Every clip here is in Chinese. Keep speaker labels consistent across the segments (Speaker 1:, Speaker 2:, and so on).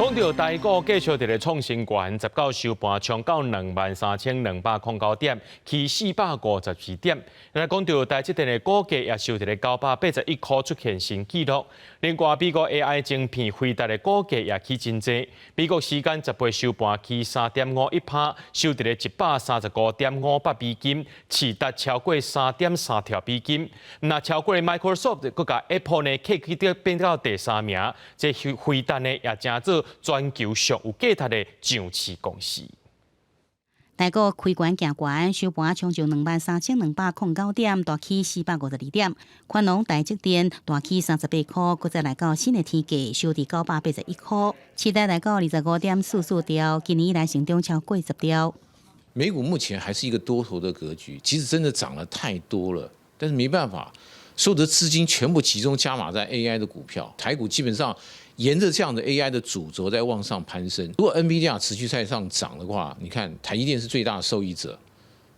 Speaker 1: 讲到台股继续伫咧创新高，19收盘冲到23209点，去452点。来讲到台积电的股价也收伫咧981块出现新纪录。另外，美国 AI 晶片辉达的股价也起真济。美国时间10月收盘起3.51%，收伫咧135.58美金，市值超过3.3条美金。那超过 Microsoft， 佮甲 Apple 呢，去变到第3名。这辉达呢，也正做全球上有价值的上市公司。
Speaker 2: 台股开悬行悬，收盘冲上23209点，大起452点。宽宏台积电大起38块，佮再来到新的天价，收伫981块。期待来到25.44条，今年以来成长超过10条。
Speaker 3: 美股目前还是一个多头的格局，即使真的涨了太多了，但是没办法，所有的资金全部集中加码在 AI 的股票，台股基本上沿着这样的 AI 的主轴在往上攀升。如果 NVIDIA 持续在上涨的话，你看台积电是最大的受益者。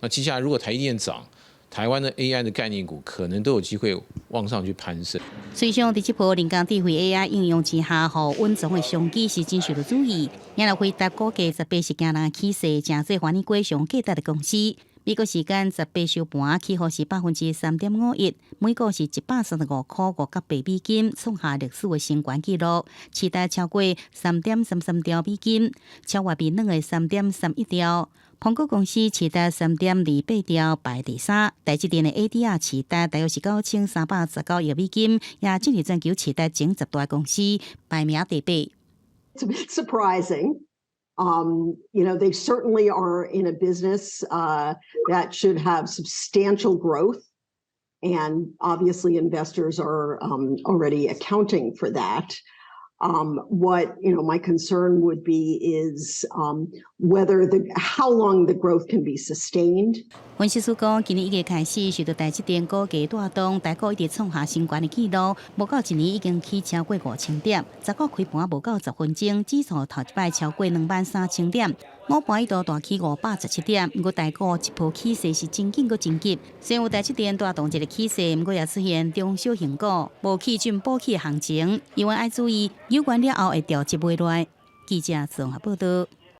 Speaker 3: 那接下来如果台积电涨，台湾的 AI 的概念股可能都有机会往上去攀升。
Speaker 2: 随上第7波人工智慧 AI 应用之下，互稳重的商机是真受到注意。今日辉达股价18是惊人起势，正做反映过上价值的公司。美国时间18收盘起号是3.51%，每股是135块58美金，创下历史的新高纪录，期待超过3.33条美金，超越比两个3.31条。苹果公司期待3.28条排第3，台积电的 ADR 期待大约是9319亿美金，也进入全球期待前10大公司排名第8。
Speaker 4: It's a bit surprising. They certainly are in a business that should have substantial growth, and obviously investors are already accounting for that. What my concern would be is how long the growth can be sustained.
Speaker 2: 分析师讲，今年1月开始，受到台积电股价带动，台股一直创下新高的纪录，无到一年已经起超过5000点。10股开盘无到10分钟，指数头一摆超过23000点，午盘一度大起517点。不过台股一波起势是真紧，阁真急。虽然有台积电带动一个起势，不过也出现中小型股无起准补起的行情，因为要注意有关了后会调节未来。记者综合报道。